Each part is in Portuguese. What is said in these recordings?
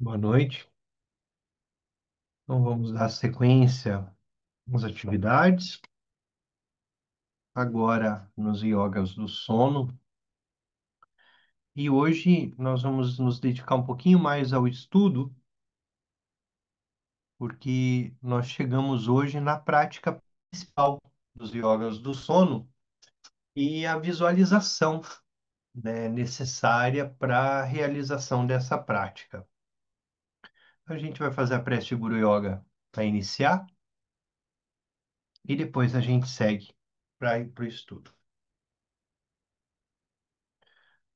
Boa noite. Então vamos dar sequência às atividades. Agora nos yogas do sono. E hoje nós vamos nos dedicar um pouquinho mais ao estudo, porque nós chegamos hoje na prática principal dos yogas do sono e a visualização, né, necessária para a realização dessa prática. A gente vai fazer a prece Guru Yoga para iniciar e depois a gente segue para ir para o estudo.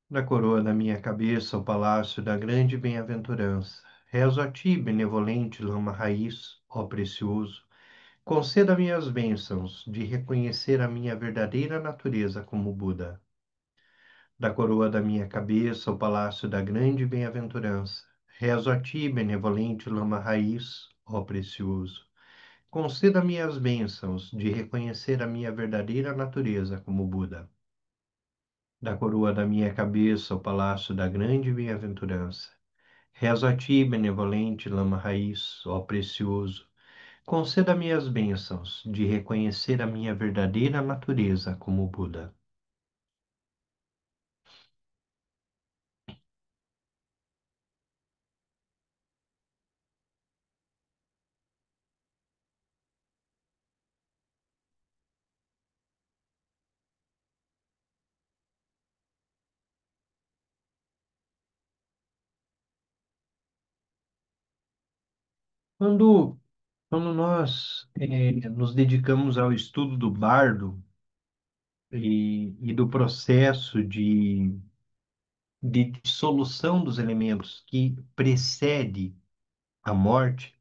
Da coroa da minha cabeça, o palácio da grande bem-aventurança. Rezo a ti, benevolente lama raiz, ó precioso, conceda-me as bênçãos de reconhecer a minha verdadeira natureza como Buda. Da coroa da minha cabeça, o palácio da grande bem-aventurança. Rezo a ti, benevolente lama raiz, ó precioso, conceda-me as bênçãos de reconhecer a minha verdadeira natureza como Buda. Da coroa da minha cabeça, o palácio da grande bem-aventurança. Rezo a ti, benevolente lama raiz, ó precioso, conceda-me as bênçãos de reconhecer a minha verdadeira natureza como Buda. Quando, quando nós nos dedicamos ao estudo do bardo e do processo de dissolução dos elementos que precede a morte,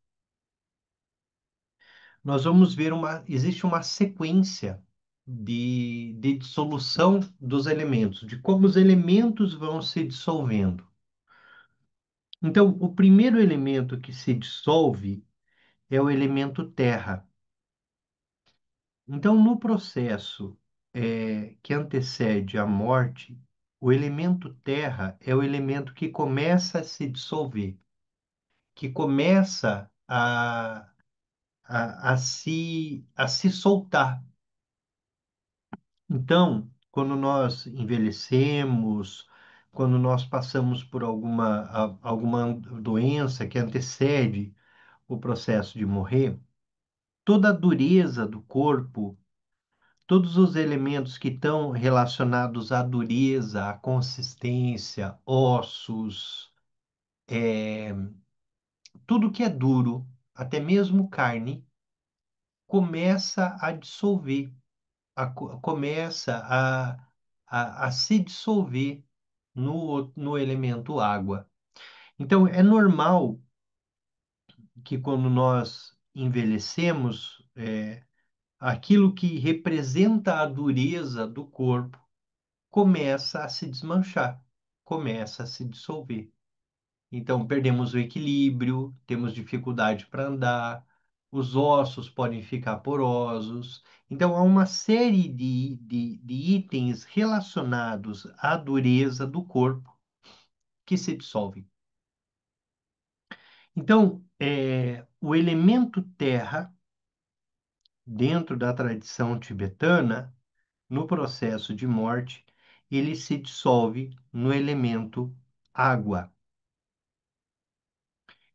nós vamos ver existe uma sequência de dissolução dos elementos, de como os elementos vão se dissolvendo. Então, o primeiro elemento que se dissolve é o elemento terra. Então, no processo que antecede a morte, o elemento terra é o elemento que começa a se dissolver, que começa a se soltar. Então, quando nós envelhecemos, quando nós passamos por alguma doença que antecede o processo de morrer, toda a dureza do corpo, todos os elementos que estão relacionados à dureza, à consistência, ossos, tudo que é duro, até mesmo carne, começa a dissolver, começa a se dissolver no elemento água. Então, é normal que quando nós envelhecemos, aquilo que representa a dureza do corpo começa a se desmanchar, começa a se dissolver. Então, perdemos o equilíbrio, temos dificuldade para andar, os ossos podem ficar porosos. Então, há uma série de itens relacionados à dureza do corpo que se dissolvem. Então, o elemento terra, dentro da tradição tibetana, no processo de morte, ele se dissolve no elemento água.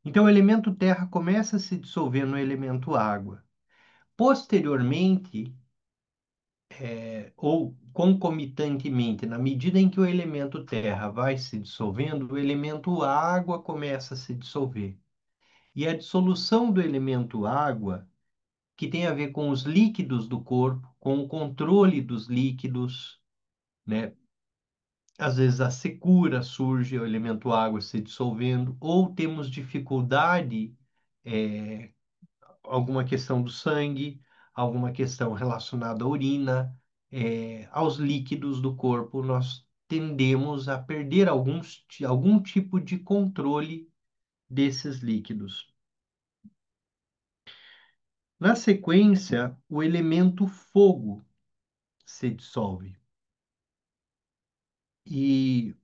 Então, o elemento terra começa a se dissolver no elemento água. Posteriormente, ou concomitantemente, na medida em que o elemento terra vai se dissolvendo, o elemento água começa a se dissolver. E a dissolução do elemento água, que tem a ver com os líquidos do corpo, com o controle dos líquidos, né? Às vezes a secura surge, o elemento água se dissolvendo, ou temos dificuldade, é, alguma questão do sangue, alguma questão relacionada à urina, aos líquidos do corpo, nós tendemos a perder algum tipo de controle desses líquidos. Na sequência, o elemento fogo se dissolve. E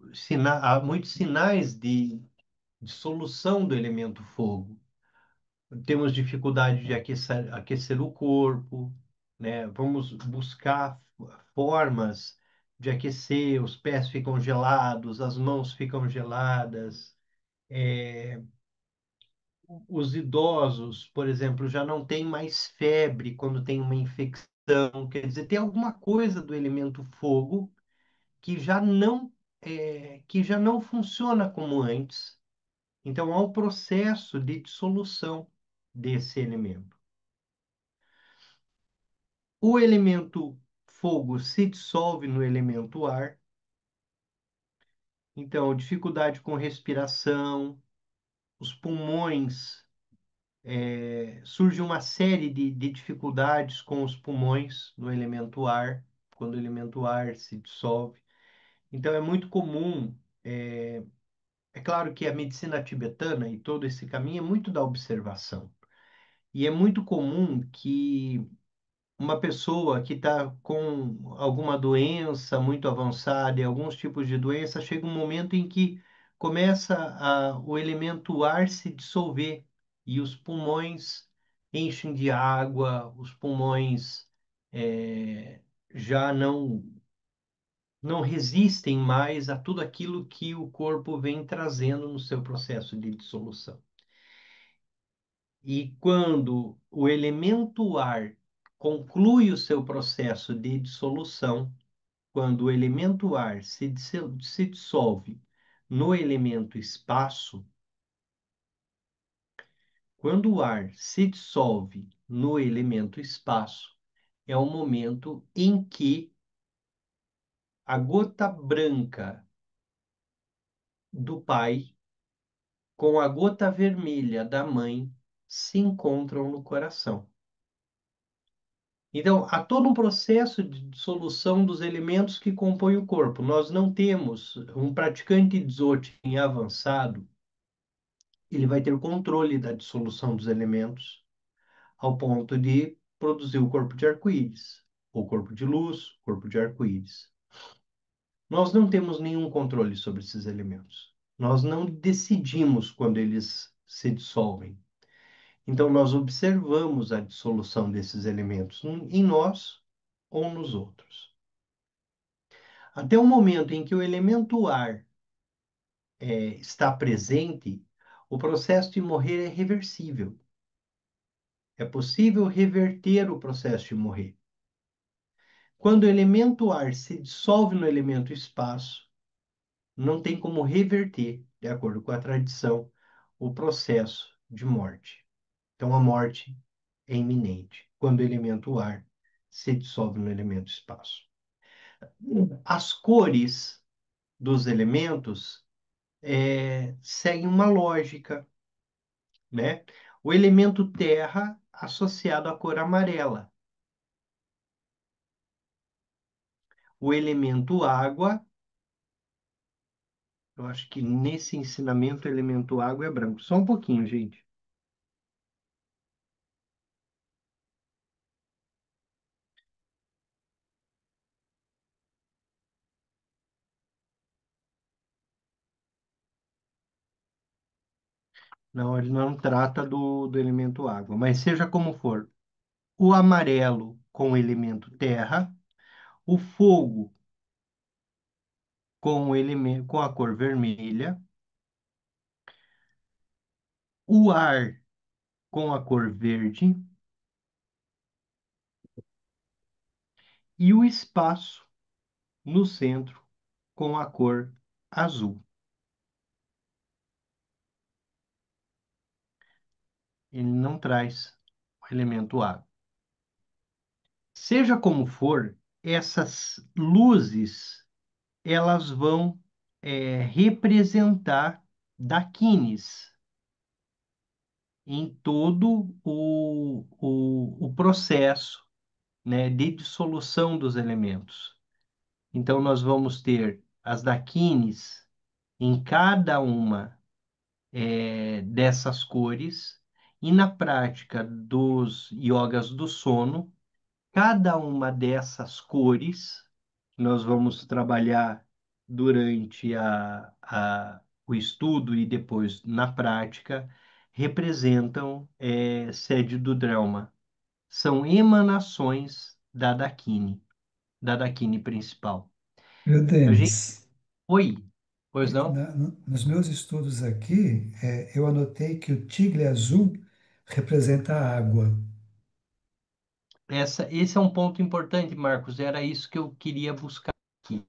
há muitos sinais dissolução do elemento fogo. Temos dificuldade de aquecer o corpo, né? Vamos buscar formas de aquecer, os pés ficam gelados, as mãos ficam geladas. É, os idosos, por exemplo, já não têm mais febre quando tem uma infecção. Quer dizer, tem alguma coisa do elemento fogo que que já não funciona como antes. Então, há um processo de dissolução desse elemento. O elemento fogo se dissolve no elemento ar, então dificuldade com respiração, os pulmões, surge uma série de dificuldades com os pulmões no elemento ar, quando o elemento ar se dissolve. Então é muito comum, é claro que a medicina tibetana e todo esse caminho é muito da observação. E é muito comum que uma pessoa que está com alguma doença muito avançada e alguns tipos de doença, chega um momento em que começa o elemento ar se dissolver e os pulmões enchem de água, os pulmões já não resistem mais a tudo aquilo que o corpo vem trazendo no seu processo de dissolução. E quando o elemento ar conclui o seu processo de dissolução, quando o elemento ar se dissolve no elemento espaço, quando o ar se dissolve no elemento espaço, é o momento em que a gota branca do pai com a gota vermelha da mãe se encontram no coração. Então, há todo um processo de dissolução dos elementos que compõem o corpo. Nós não temos um praticante dzogchen avançado, ele vai ter controle da dissolução dos elementos ao ponto de produzir o corpo de arco-íris, ou corpo de luz, corpo de arco-íris. Nós não temos nenhum controle sobre esses elementos. Nós não decidimos quando eles se dissolvem. Então, nós observamos a dissolução desses elementos em nós ou nos outros. Até o momento em que o elemento ar está presente, o processo de morrer é reversível. É possível reverter o processo de morrer. Quando o elemento ar se dissolve no elemento espaço, não tem como reverter, de acordo com a tradição, o processo de morte. Então, a morte é iminente quando o elemento ar se dissolve no elemento espaço. As cores dos elementos seguem uma lógica, né? O elemento terra associado à cor amarela, o elemento água, eu acho que nesse ensinamento o elemento água é branco. Só um pouquinho, gente. Não, ele não trata do elemento água, mas seja como for, o amarelo com o elemento terra, o fogo com o elemento com a cor vermelha, o ar com a cor verde e o espaço no centro com a cor azul. Ele não traz o elemento água. Seja como for, essas luzes elas vão representar daquines em todo o processo, né, de dissolução dos elementos. Então, nós vamos ter as daquines em cada uma dessas cores, e na prática dos yogas do sono, cada uma dessas cores, nós vamos trabalhar durante o estudo e depois na prática, representam sede do Drelma. São emanações da Dakini principal. Meu A gente, Denis, oi, pois não? nos meus estudos aqui, eu anotei que o tigre azul representa a água. Esse é um ponto importante, Marcos. Era isso que eu queria buscar aqui.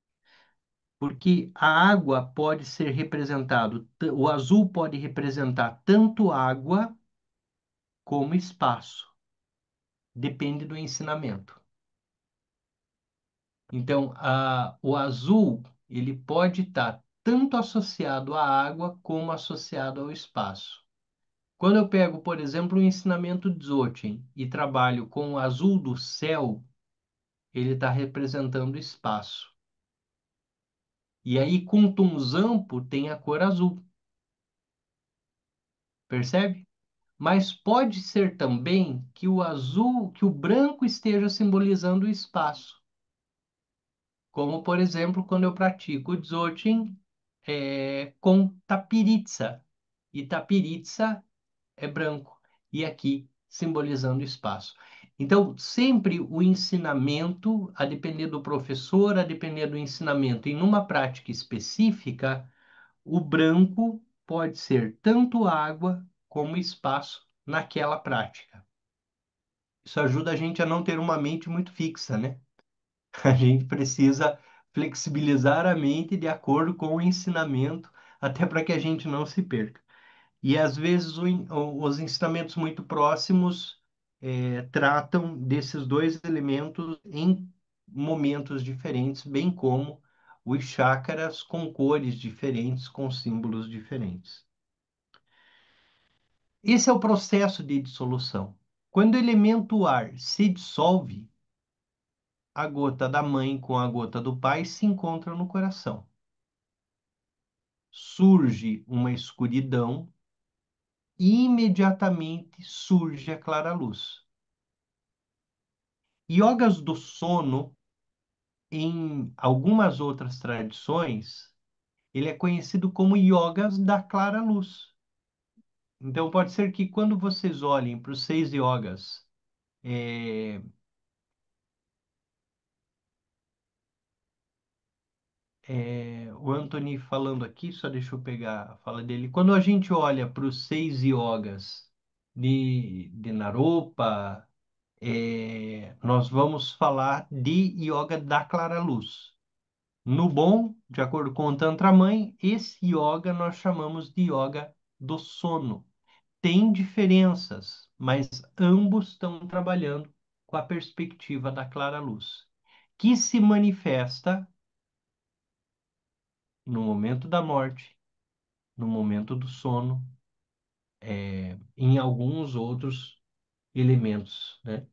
Porque a água pode ser representado, o azul pode representar tanto água como espaço. Depende do ensinamento. Então, o azul, ele pode estar tanto associado à água como associado ao espaço. Quando eu pego, por exemplo, o ensinamento Dzogchen e trabalho com o azul do céu, ele está representando espaço. E aí, com Tunzampo, tem a cor azul, percebe? Mas pode ser também que o azul, que o branco esteja simbolizando o espaço. Como, por exemplo, quando eu pratico o Dzogchen com Tapiritsa. E Tapiritsa é branco. E aqui, simbolizando o espaço. Então, sempre o ensinamento, a depender do professor, a depender do ensinamento, e numa prática específica, o branco pode ser tanto água como espaço naquela prática. Isso ajuda a gente a não ter uma mente muito fixa, né? A gente precisa flexibilizar a mente de acordo com o ensinamento, até para que a gente não se perca. E às vezes os ensinamentos muito próximos tratam desses dois elementos em momentos diferentes, bem como os chakras com cores diferentes, com símbolos diferentes. Esse é o processo de dissolução. Quando o elemento ar se dissolve, a gota da mãe com a gota do pai se encontram no coração. Surge uma escuridão e imediatamente surge a clara luz. Yogas do sono, em algumas outras tradições, ele é conhecido como yogas da clara luz. Então pode ser que quando vocês olhem para os 6 yogas, é, o Anthony falando aqui, só deixa eu pegar a fala dele. Quando a gente olha para os 6 yogas de Naropa, nós vamos falar de yoga da clara luz. No bom, de acordo com o Tantra Mãe, esse yoga nós chamamos de yoga do sono. Tem diferenças, mas ambos estão trabalhando com a perspectiva da clara luz, que se manifesta no momento da morte, no momento do sono, em alguns outros elementos, né?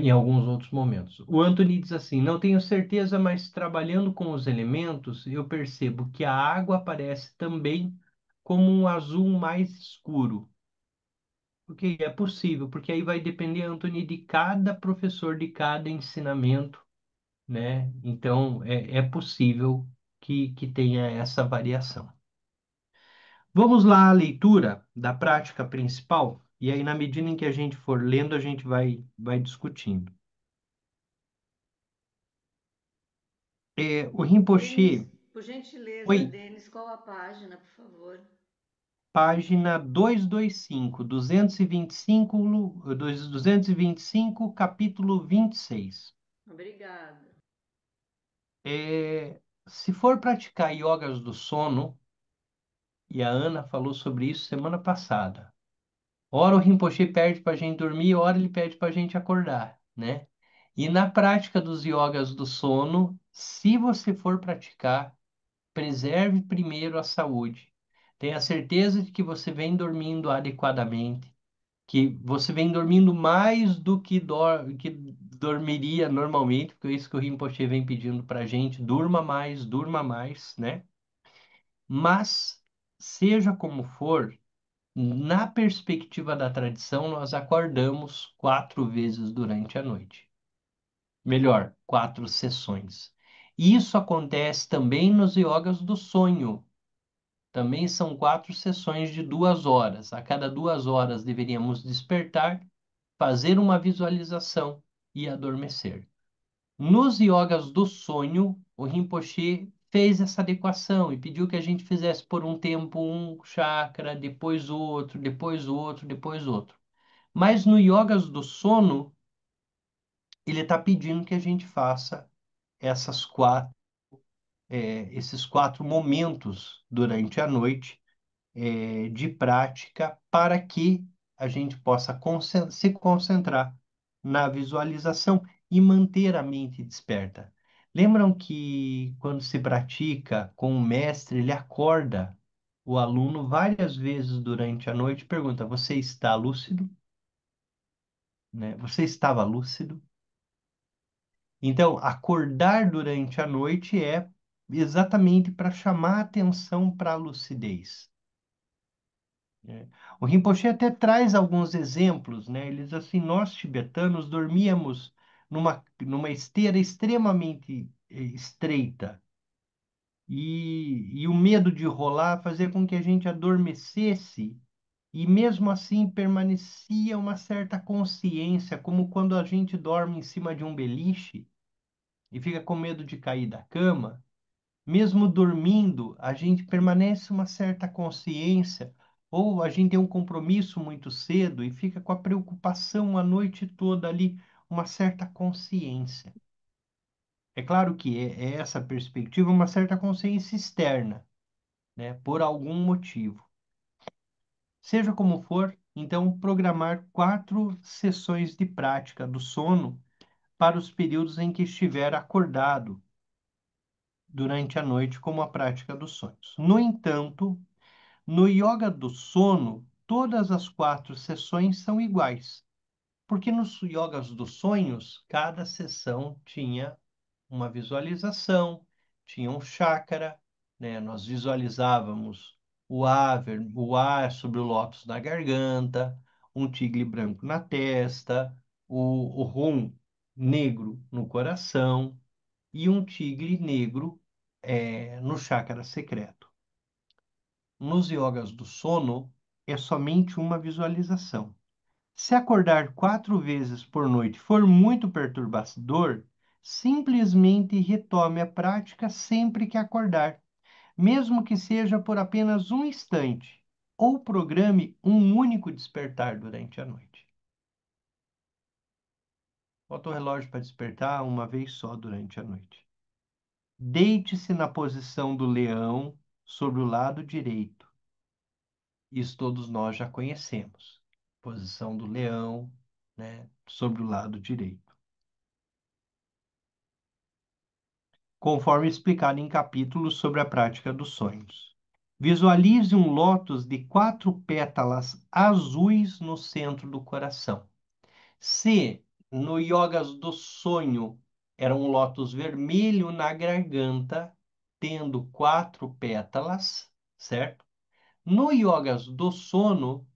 Em alguns outros momentos. O Anthony diz assim: não tenho certeza, mas trabalhando com os elementos, eu percebo que a água aparece também como um azul mais escuro. Porque é possível, porque aí vai depender, Anthony, de cada professor, de cada ensinamento, né? Então, é possível que tenha essa variação. Vamos lá à leitura da prática principal, e aí, na medida em que a gente for lendo, a gente vai discutindo. O Denis, Rinpoche, por gentileza, oi, Denis, qual a página, por favor? página 225, 225, capítulo 26. Obrigada. Se for praticar yogas do sono, e a Ana falou sobre isso semana passada, ora o Rinpoche pede para a gente dormir, ora ele pede para a gente acordar, né? E na prática dos yogas do sono, se você for praticar, preserve primeiro a saúde. Tenha certeza de que você vem dormindo adequadamente, que você vem dormindo mais do que, que dormiria normalmente, porque é isso que o Rinpoche vem pedindo para a gente, durma mais, né? Mas, seja como for, na perspectiva da tradição, nós acordamos 4 vezes durante a noite. Melhor, 4 sessões. Isso acontece também nos yogas do sonho. Também são 4 sessões de 2 horas. A cada 2 horas deveríamos despertar, fazer uma visualização e adormecer. Nos yogas do sonho, o Rinpoche fez essa adequação e pediu que a gente fizesse por um tempo um chakra, depois outro, depois outro, depois outro. Mas no yogas do sono, ele está pedindo que a gente faça essas quatro, esses 4 momentos durante a noite, de prática para que a gente possa se concentrar na visualização e manter a mente desperta. Lembram que quando se pratica com o mestre, ele acorda o aluno várias vezes durante a noite e pergunta: Você está lúcido? Né? Você estava lúcido? Então, acordar durante a noite é exatamente para chamar a atenção para a lucidez. Né? O Rinpoche até traz alguns exemplos, né? Ele diz assim: nós tibetanos dormíamos numa esteira extremamente estreita e o medo de rolar fazia com que a gente adormecesse e mesmo assim permanecia uma certa consciência, como quando a gente dorme em cima de um beliche e fica com medo de cair da cama. Mesmo dormindo, a gente permanece uma certa consciência, ou a gente tem um compromisso muito cedo e fica com a preocupação a noite toda ali, uma certa consciência. É claro que é essa perspectiva, uma certa consciência externa, né, por algum motivo. Seja como for, então, programar 4 sessões de prática do sono para os períodos em que estiver acordado durante a noite, como a prática dos sonhos. No entanto, no yoga do sono, todas as 4 sessões são iguais, porque nos yogas dos sonhos, cada sessão tinha uma visualização, tinha um chakra, né? Nós visualizávamos o ar sobre o lótus na garganta, um tigre branco na testa, o rum negro no coração e um tigre negro no chakra secreto. Nos yogas do sono, é somente uma visualização. Se acordar 4 vezes por noite for muito perturbador, simplesmente retome a prática sempre que acordar, mesmo que seja por apenas um instante, ou programe um único despertar durante a noite. Bota o relógio para despertar uma vez só durante a noite. Deite-se na posição do leão sobre o lado direito. Isso todos nós já conhecemos. Posição do leão, né, sobre o lado direito. Conforme explicado em capítulos sobre a prática dos sonhos. Visualize um lótus de 4 pétalas azuis no centro do coração. Se no Yogas do sonho era um lótus vermelho na garganta, tendo 4 pétalas, certo? No Yogas do sono,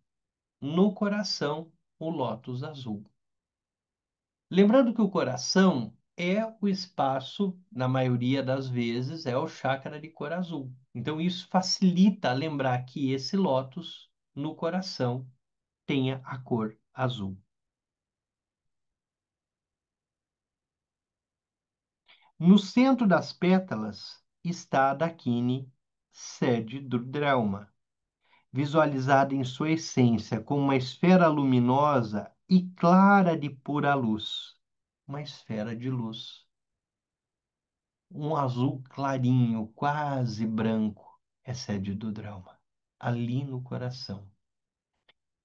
no coração, o lótus azul. Lembrando que o coração é o espaço, na maioria das vezes, é o chakra de cor azul. Então, isso facilita lembrar que esse lótus no coração tenha a cor azul. No centro das pétalas está a Dakini, sede do Drelma, visualizada em sua essência como uma esfera luminosa e clara de pura luz. Uma esfera de luz. Um azul clarinho, quase branco, é sede do Drama, ali no coração.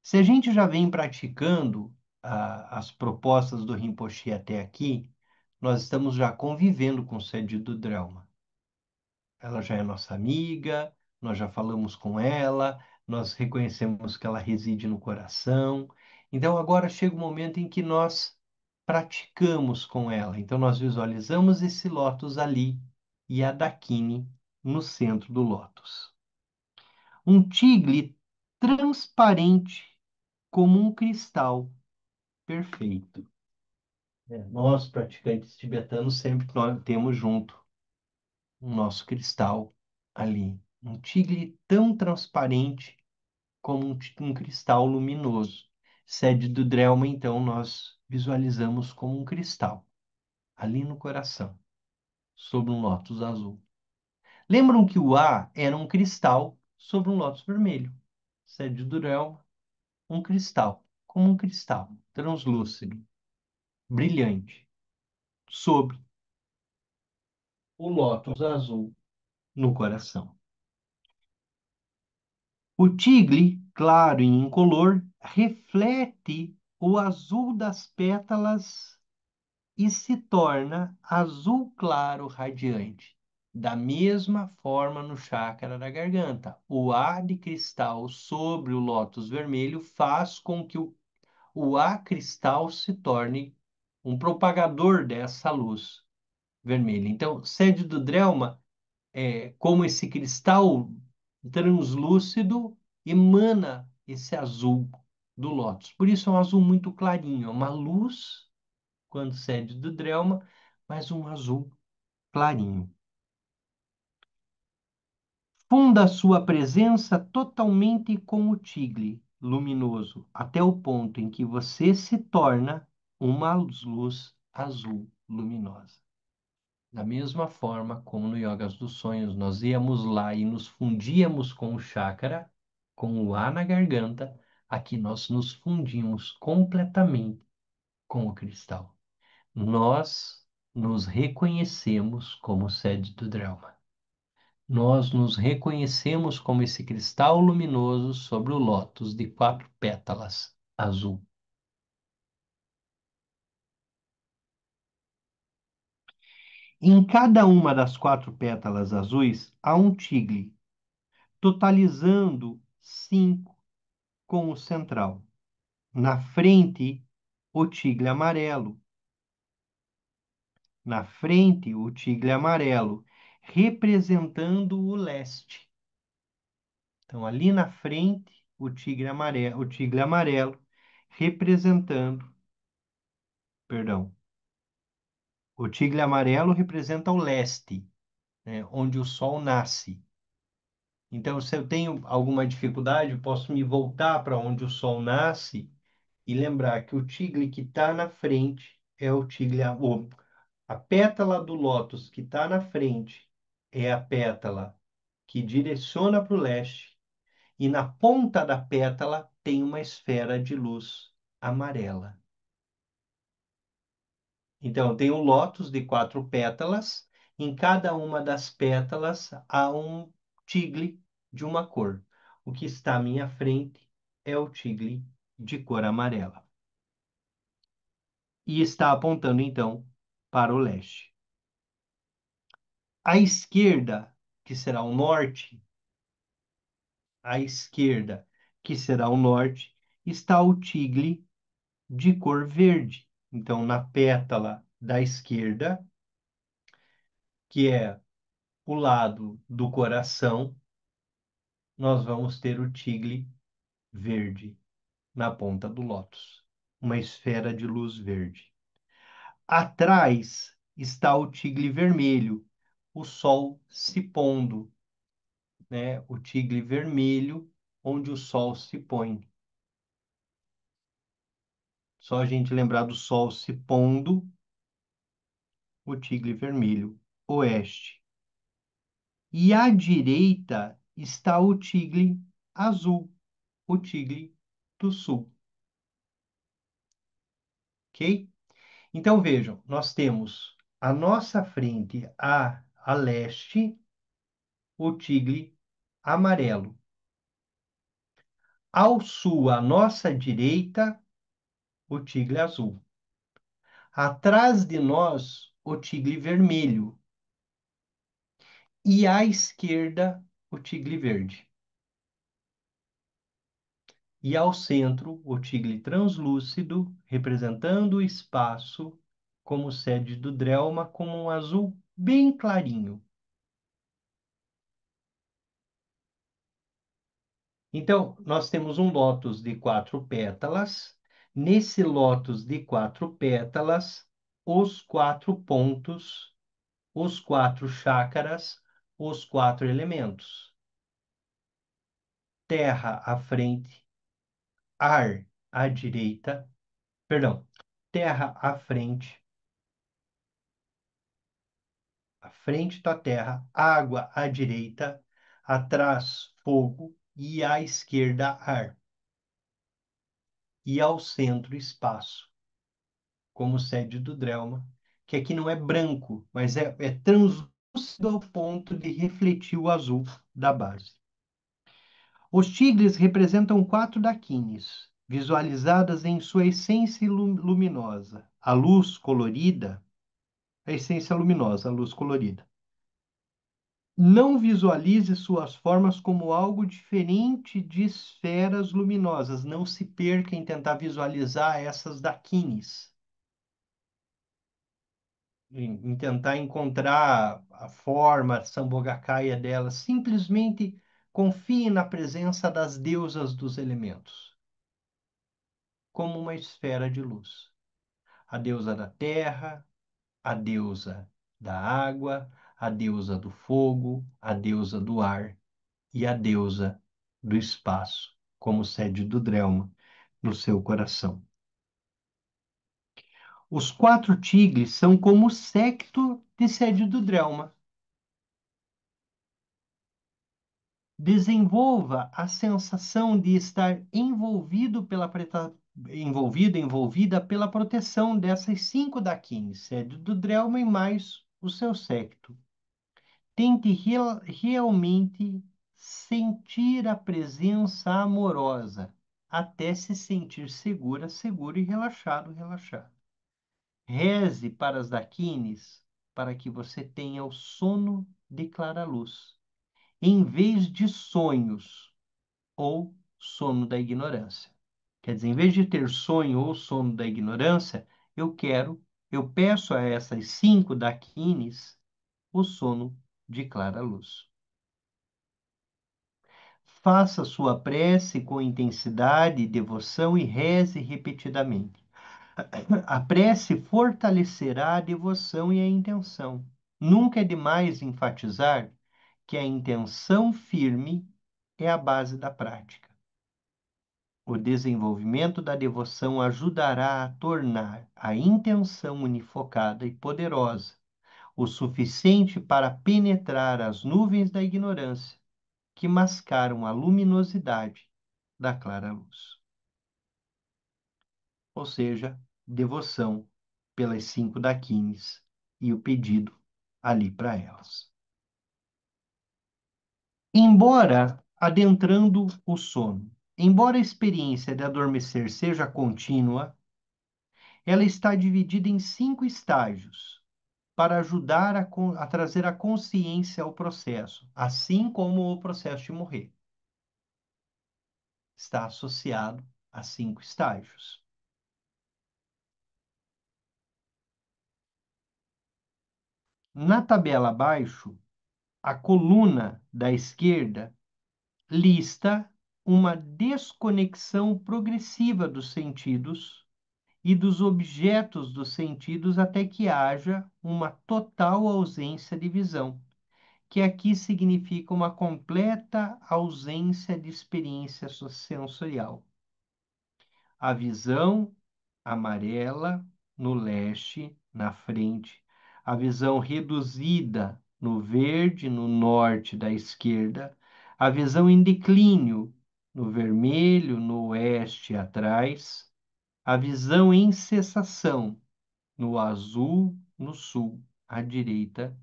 Se a gente já vem praticando as propostas do Rinpoche até aqui, nós estamos já convivendo com sede do Drama. Ela já é nossa amiga, nós já falamos com ela, nós reconhecemos que ela reside no coração. Então agora chega o momento em que nós praticamos com ela. Então nós visualizamos esse lótus ali e a Dakini no centro do lótus. Um tigre transparente como um cristal perfeito. Nós, praticantes tibetanos, sempre nós temos junto o nosso cristal ali. Um tigre tão transparente como um cristal luminoso. Sede do Drelma, então, nós visualizamos como um cristal, ali no coração, sobre um lótus azul. Lembram que o A era um cristal sobre um lótus vermelho. Sede do Drelma, um cristal, como um cristal, translúcido, brilhante, sobre o lótus azul no coração. O tigre, claro e incolor, reflete o azul das pétalas e se torna azul claro radiante. Da mesma forma no chácara da garganta. O ar de cristal sobre o lótus vermelho faz com que o ar cristal se torne um propagador dessa luz vermelha. Então, sede do Drelma é como esse cristal translúcido emana esse azul do lótus. Por isso é um azul muito clarinho, é uma luz quando sede do Drelma, mas um azul clarinho. Funda sua presença totalmente com o tigre luminoso, até o ponto em que você se torna uma luz azul luminosa. Da mesma forma como no Yogas dos Sonhos, nós íamos lá e nos fundíamos com o chakra, com o ar na garganta, aqui nós nos fundimos completamente com o cristal. Nós nos reconhecemos como sede do Drama. Nós nos reconhecemos como esse cristal luminoso sobre o lótus de 4 pétalas azul. Em cada uma das 4 pétalas azuis há um tigre, totalizando 5 com o central. Na frente, o tigre amarelo. Na frente, o tigre amarelo, representando o leste. Então, ali na frente, o tigre amarelo, representando, perdão, o tigre amarelo representa o leste, né, onde o sol nasce. Então, se eu tenho alguma dificuldade, eu posso me voltar para onde o sol nasce e lembrar que o tigre que está na frente é o tigre, a pétala do lótus que está na frente é a pétala que direciona para o leste, e na ponta da pétala tem uma esfera de luz amarela. Então, tem o lótus de 4 pétalas, em cada uma das pétalas há um tigre de uma cor. O que está à minha frente é o tigre de cor amarela. E está apontando, então, para o leste. À esquerda, que será o norte, à esquerda, que será o norte, está o tigre de cor verde. Então, na pétala da esquerda, que é o lado do coração, nós vamos ter o tigre verde na ponta do lótus, uma esfera de luz verde. Atrás está o tigre vermelho, o sol se pondo, né? O tigre vermelho, onde o sol se põe. Só a gente lembrar do sol se pondo, o tigre vermelho, oeste. E à direita está o tigre azul, o tigre do sul. Ok? Então vejam, nós temos à nossa frente, a leste, o tigre amarelo. Ao sul, à nossa direita, o tigre azul. Atrás de nós, o tigre vermelho. E à esquerda, o tigre verde. E ao centro, o tigre translúcido, representando o espaço como sede do Drelma, como um azul bem clarinho. Então, nós temos um lótus de 4 pétalas. Nesse lótus de 4 pétalas, os 4 pontos, os 4 chakras, os 4 elementos. terra à frente, ar à direita, perdão, terra à frente da terra, água à direita, atrás fogo e à esquerda ar, e ao centro espaço, como sede do Drelma, que aqui não é branco, mas é translúcido ao ponto de refletir o azul da base. Os tigres representam quatro daquines, visualizadas em sua essência luminosa. A luz colorida, a essência luminosa, a luz colorida. Não visualize suas formas como algo diferente de esferas luminosas. Não se perca em tentar visualizar essas daquines, em tentar encontrar a forma, a sambogacaia delas. Simplesmente confie na presença das deusas dos elementos, como uma esfera de luz. A deusa da terra, a deusa da água, a deusa do fogo, a deusa do ar e a deusa do espaço, como sede do Drelma no seu coração. Os quatro tigres são como o séquito de sede do Drelma. Desenvolva a sensação de estar envolvida pela proteção dessas cinco daquines, sede do Drelma e mais o seu séquito. Tente realmente sentir a presença amorosa, até se sentir segura, seguro e relaxado, relaxado. Reze para as daquines, para que você tenha o sono de clara luz, em vez de sonhos ou sono da ignorância. Quer dizer, em vez de ter sonho ou sono da ignorância, eu peço a essas cinco daquines o sono de clara luz. Faça sua prece com intensidade e devoção e reze repetidamente. A prece fortalecerá a devoção e a intenção. Nunca é demais enfatizar que a intenção firme é a base da prática. O desenvolvimento da devoção ajudará a tornar a intenção unifocada e poderosa, o suficiente para penetrar as nuvens da ignorância que mascaram a luminosidade da clara luz. Ou seja, devoção pelas cinco daquines e o pedido ali para elas. Embora a experiência de adormecer seja contínua, ela está dividida em 5 estágios para ajudar a trazer a consciência ao processo, assim como o processo de morrer. Está associado a 5 estágios. Na tabela abaixo, a coluna da esquerda lista uma desconexão progressiva dos sentidos e dos objetos dos sentidos até que haja uma total ausência de visão, que aqui significa uma completa ausência de experiência sensorial. A visão amarela no leste, na frente, a visão reduzida no verde, no norte da esquerda, a visão em declínio no vermelho, no oeste atrás, a visão em cessação no azul, no sul, à direita,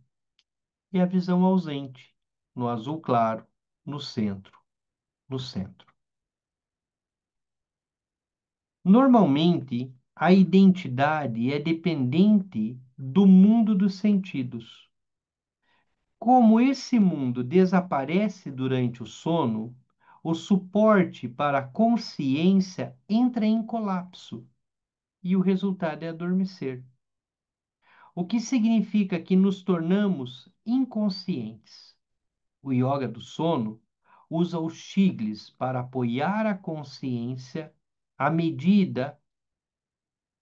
e a visão ausente no azul claro, no centro, no centro. Normalmente, a identidade é dependente do mundo dos sentidos. Como esse mundo desaparece durante o sono, o suporte para a consciência entra em colapso e o resultado é adormecer. O que significa que nos tornamos inconscientes. O yoga do sono usa os tigres para apoiar a consciência à medida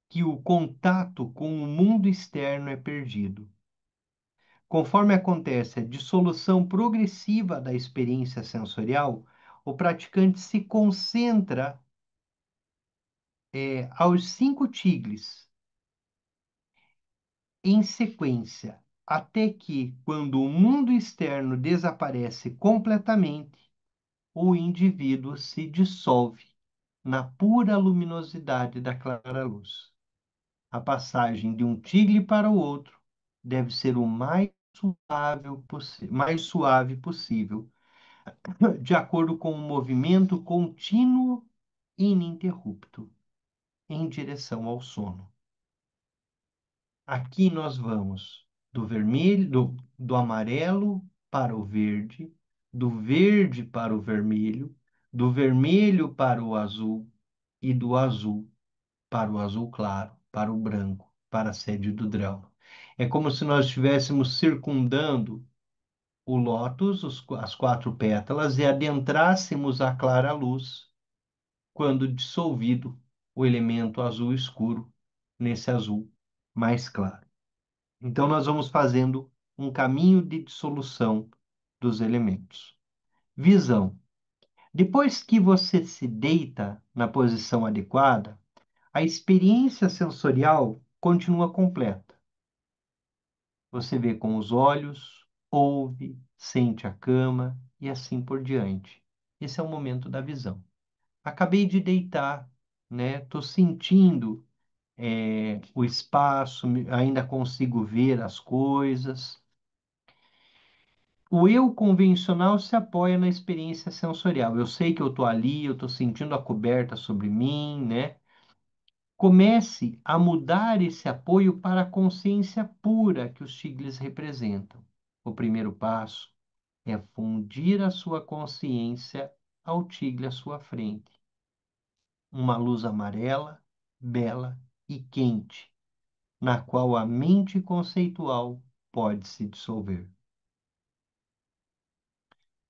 que o contato com o mundo externo é perdido. Conforme acontece a dissolução progressiva da experiência sensorial, o praticante se concentra aos 5 tigres em sequência, até que, quando o mundo externo desaparece completamente, o indivíduo se dissolve na pura luminosidade da clara luz. A passagem de um tigre para o outro deve ser o mais suave possível, de acordo com o movimento contínuo e ininterrupto em direção ao sono. Aqui nós vamos do vermelho, do amarelo para o verde, do verde para o vermelho, do vermelho para o azul e do azul para o azul claro, para o branco, para a sede do drama. É como se nós estivéssemos circundando o lótus, as 4 pétalas, e adentrássemos a clara luz quando dissolvido o elemento azul escuro nesse azul mais claro. Então, nós vamos fazendo um caminho de dissolução dos elementos. Visão. Depois que você se deita na posição adequada, a experiência sensorial continua completa. Você vê com os olhos, ouve, sente a cama e assim por diante. Esse é o momento da visão. Acabei de deitar, né? Estou sentindo o espaço, ainda consigo ver as coisas. O eu convencional se apoia na experiência sensorial. Eu sei que eu estou ali, eu estou sentindo a coberta sobre mim, né? Comece a mudar esse apoio para a consciência pura que os tigres representam. O primeiro passo é fundir a sua consciência ao tigre à sua frente. Uma luz amarela, bela e quente, na qual a mente conceitual pode se dissolver.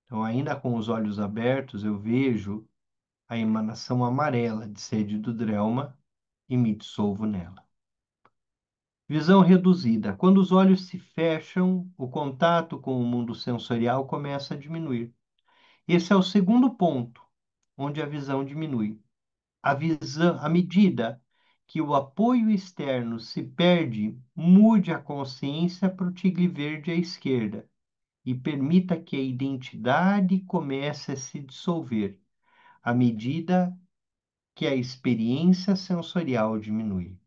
Então, ainda com os olhos abertos, eu vejo a emanação amarela de sede do Drelma e me dissolvo nela. Visão reduzida. Quando os olhos se fecham, o contato com o mundo sensorial começa a diminuir. Esse é o segundo ponto, onde a visão diminui. A visão, à medida que o apoio externo se perde, mude a consciência para o tigre verde à esquerda e permita que a identidade comece a se dissolver à medida que a experiência sensorial diminui.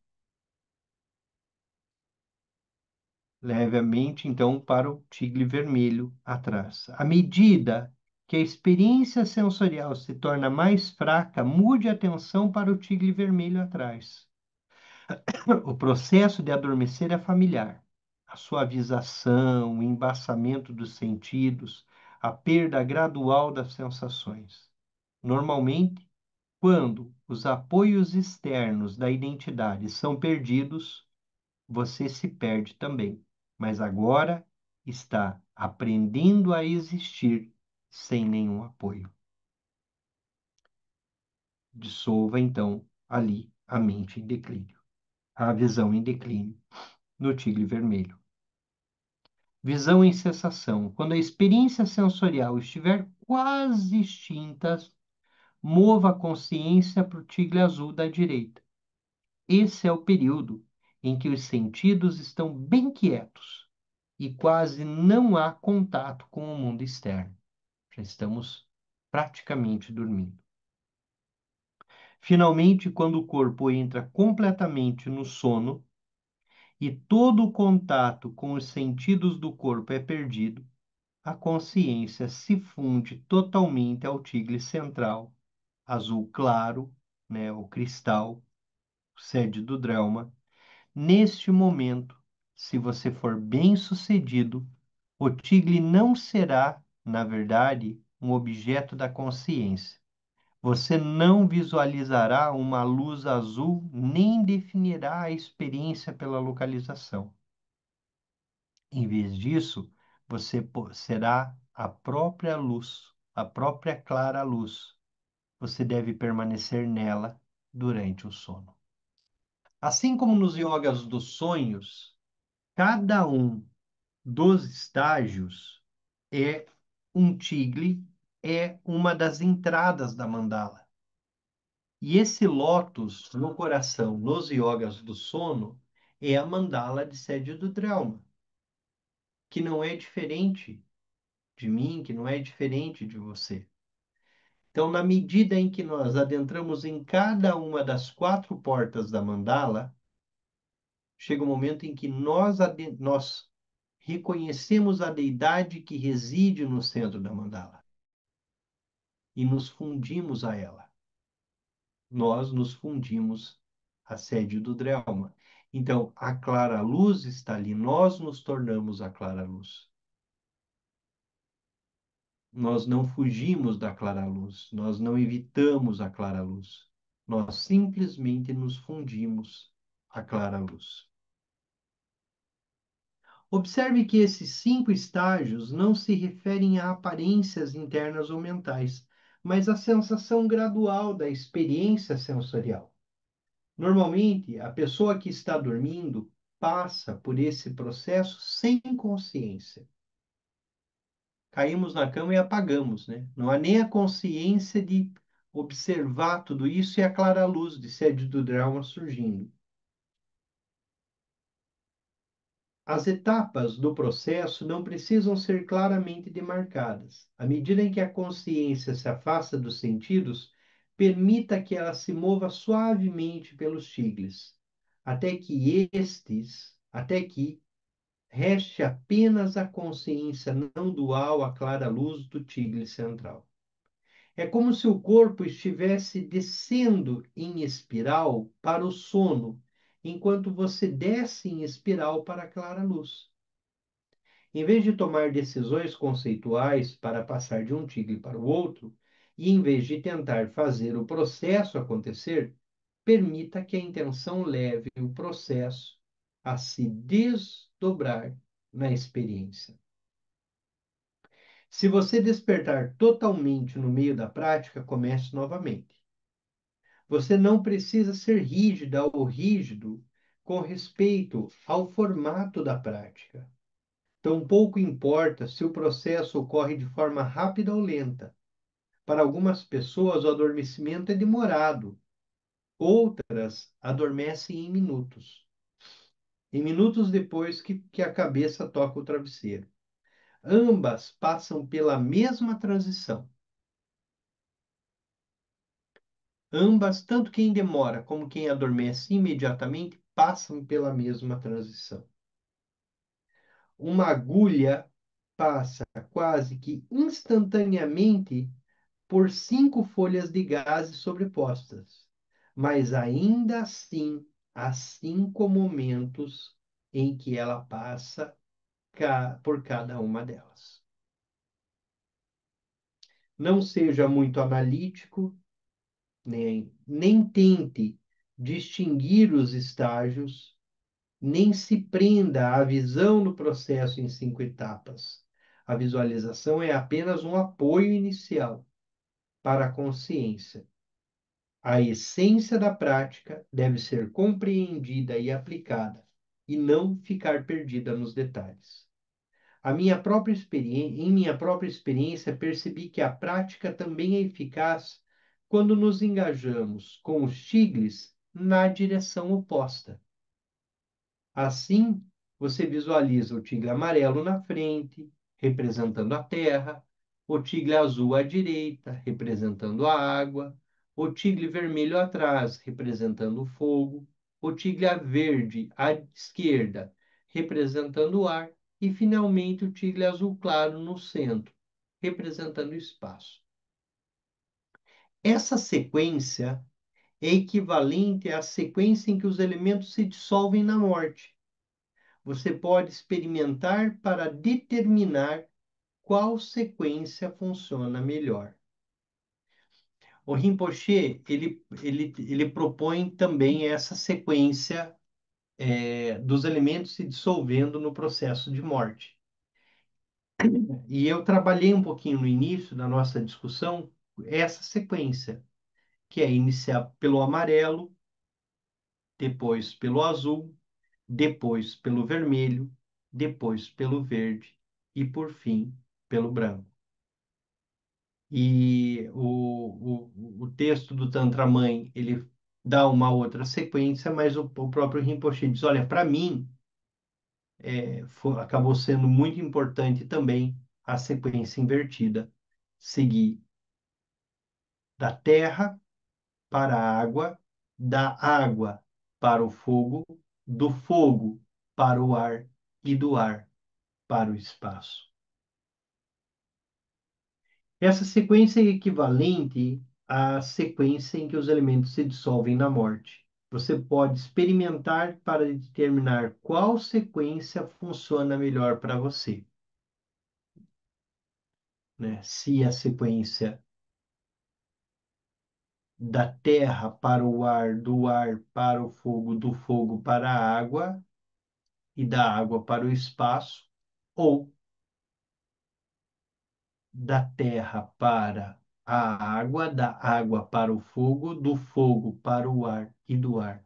Leve a mente, então, para o tigre vermelho atrás. À medida que a experiência sensorial se torna mais fraca, mude a atenção para o tigre vermelho atrás. O processo de adormecer é familiar. A suavização, o embaçamento dos sentidos, a perda gradual das sensações. Normalmente, quando os apoios externos da identidade são perdidos, você se perde também. Mas agora está aprendendo a existir sem nenhum apoio. Dissolva, então, ali a mente em declínio, a visão em declínio, no tigre vermelho. Visão em cessação. Quando a experiência sensorial estiver quase extinta, mova a consciência para o tigre azul da direita. Esse é o período em que os sentidos estão bem quietos e quase não há contato com o mundo externo. Já estamos praticamente dormindo. Finalmente, quando o corpo entra completamente no sono e todo o contato com os sentidos do corpo é perdido, a consciência se funde totalmente ao tigre central, azul claro, né, o cristal, sede do Drelma. Neste momento, se você for bem-sucedido, o tigre não será, na verdade, um objeto da consciência. Você não visualizará uma luz azul, nem definirá a experiência pela localização. Em vez disso, você será a própria luz, a própria clara luz. Você deve permanecer nela durante o sono. Assim como nos yogas dos sonhos, cada um dos estágios é um tigre é uma das entradas da mandala. E esse lótus no coração, nos yogas do sono, é a mandala de Sede do Drelma, que não é diferente de mim, que não é diferente de você. Então, na medida em que nós adentramos em cada uma das quatro portas da mandala, chega um momento em que nós reconhecemos a deidade que reside no centro da mandala e nos fundimos a ela. Nós nos fundimos à sede do Drelma. Então, a clara luz está ali, nós nos tornamos a clara luz. Nós não fugimos da clara luz, nós não evitamos a clara luz. Nós simplesmente nos fundimos à clara luz. Observe que esses 5 estágios não se referem a aparências internas ou mentais, mas à sensação gradual da experiência sensorial. Normalmente, a pessoa que está dormindo passa por esse processo sem consciência. Caímos na cama e apagamos, né? Não há nem a consciência de observar tudo isso e a clara luz de sede do Dharma surgindo. As etapas do processo não precisam ser claramente demarcadas. À medida em que a consciência se afasta dos sentidos, permita que ela se mova suavemente pelos tigres, até que reste apenas a consciência não dual à clara luz do tigre central. É como se o corpo estivesse descendo em espiral para o sono, enquanto você desce em espiral para a clara luz. Em vez de tomar decisões conceituais para passar de um tigre para o outro, e em vez de tentar fazer o processo acontecer, permita que a intenção leve o processo a se desdobrar na experiência. Se você despertar totalmente no meio da prática, comece novamente. Você não precisa ser rígida ou rígido com respeito ao formato da prática. Tampouco importa se o processo ocorre de forma rápida ou lenta. Para algumas pessoas, o adormecimento é demorado, outras adormecem em minutos depois que a cabeça toca o travesseiro. Ambas passam pela mesma transição. Ambas, tanto quem demora como quem adormece imediatamente, passam pela mesma transição. Uma agulha passa quase que instantaneamente por 5 folhas de gases sobrepostas, mas ainda assim há 5 momentos em que ela passa por cada uma delas. Não seja muito analítico, nem tente distinguir os estágios, nem se prenda à visão do processo em 5 etapas. A visualização é apenas um apoio inicial para a consciência. A essência da prática deve ser compreendida e aplicada, e não ficar perdida nos detalhes. Em minha própria experiência, percebi que a prática também é eficaz quando nos engajamos com os tigres na direção oposta. Assim, você visualiza o tigre amarelo na frente, representando a terra, o tigre azul à direita, representando a água, o tigre vermelho atrás, representando o fogo, o tigre verde à esquerda, representando o ar, e finalmente o tigre azul claro no centro, representando o espaço. Essa sequência é equivalente à sequência em que os elementos se dissolvem na morte. Você pode experimentar para determinar qual sequência funciona melhor. O Rinpoche, ele propõe também essa sequência dos elementos se dissolvendo no processo de morte. E eu trabalhei um pouquinho no início da nossa discussão essa sequência, que é iniciar pelo amarelo, depois pelo azul, depois pelo vermelho, depois pelo verde e, por fim, pelo branco. E o texto do Tantra Mãe, ele dá uma outra sequência, mas o próprio Rinpoche diz, olha, para mim, acabou sendo muito importante também a sequência invertida, seguir da terra para a água, da água para o fogo, do fogo para o ar e do ar para o espaço. Essa sequência é equivalente à sequência em que os elementos se dissolvem na morte. Você pode experimentar para determinar qual sequência funciona melhor para você, né? Se a sequência da terra para o ar, do ar para o fogo, do fogo para a água e da água para o espaço, ou da terra para a água, da água para o fogo, do fogo para o ar e do ar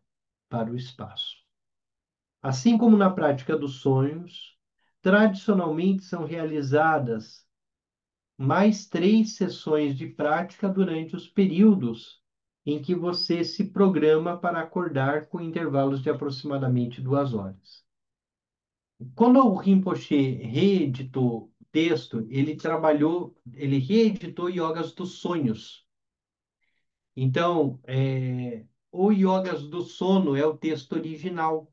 para o espaço. Assim como na prática dos sonhos, tradicionalmente são realizadas mais 3 sessões de prática durante os períodos em que você se programa para acordar com intervalos de aproximadamente 2 horas. Quando o Rinpoche reeditou o texto, ele reeditou Yogas dos Sonhos. Então, o Yogas do Sono é o texto original,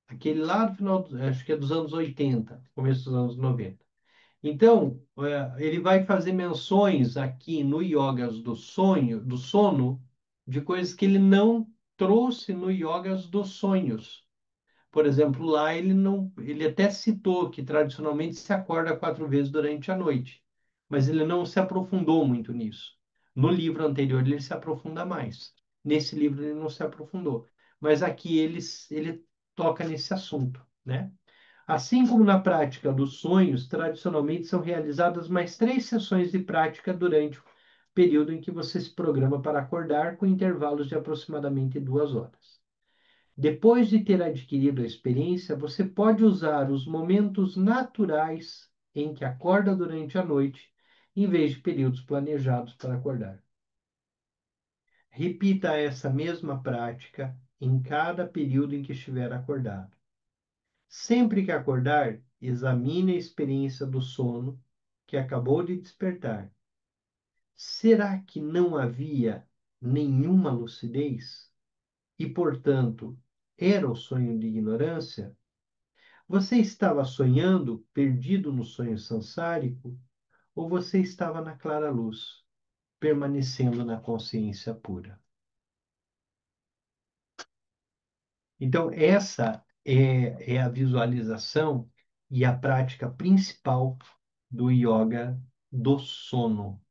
aquele lá do final, acho que é dos anos 80, começo dos anos 90. Então, ele vai fazer menções aqui no Yogas do Sono, de coisas que ele não trouxe no Yogas dos Sonhos. Por exemplo, lá ele não, ele até citou que tradicionalmente se acorda 4 vezes durante a noite, mas ele não se aprofundou muito nisso. No livro anterior ele se aprofunda mais. Nesse livro ele não se aprofundou, mas aqui ele toca nesse assunto, né? Assim como na prática dos sonhos, tradicionalmente são realizadas mais 3 sessões de prática durante o período em que você se programa para acordar, com intervalos de aproximadamente 2 horas. Depois de ter adquirido a experiência, você pode usar os momentos naturais em que acorda durante a noite, em vez de períodos planejados para acordar. Repita essa mesma prática em cada período em que estiver acordado. Sempre que acordar, examine a experiência do sono que acabou de despertar. Será que não havia nenhuma lucidez? E, portanto, era o sonho de ignorância? Você estava sonhando, perdido no sonho sansárico, ou você estava na clara luz, permanecendo na consciência pura? Então, essa é a visualização e a prática principal do yoga do sono.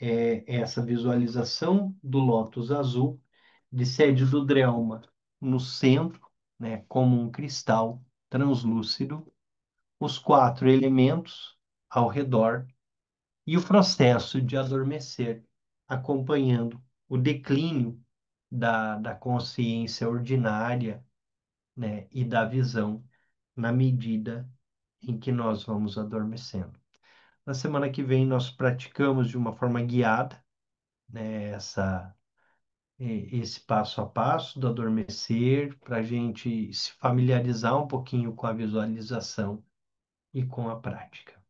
É essa visualização do lótus azul, de sede do Drelma, no centro, né, como um cristal translúcido, os 4 elementos ao redor e o processo de adormecer, acompanhando o declínio da consciência ordinária, né, e da visão na medida em que nós vamos adormecendo. Na semana que vem, nós praticamos de uma forma guiada, né, esse passo a passo do adormecer, para a gente se familiarizar um pouquinho com a visualização e com a prática.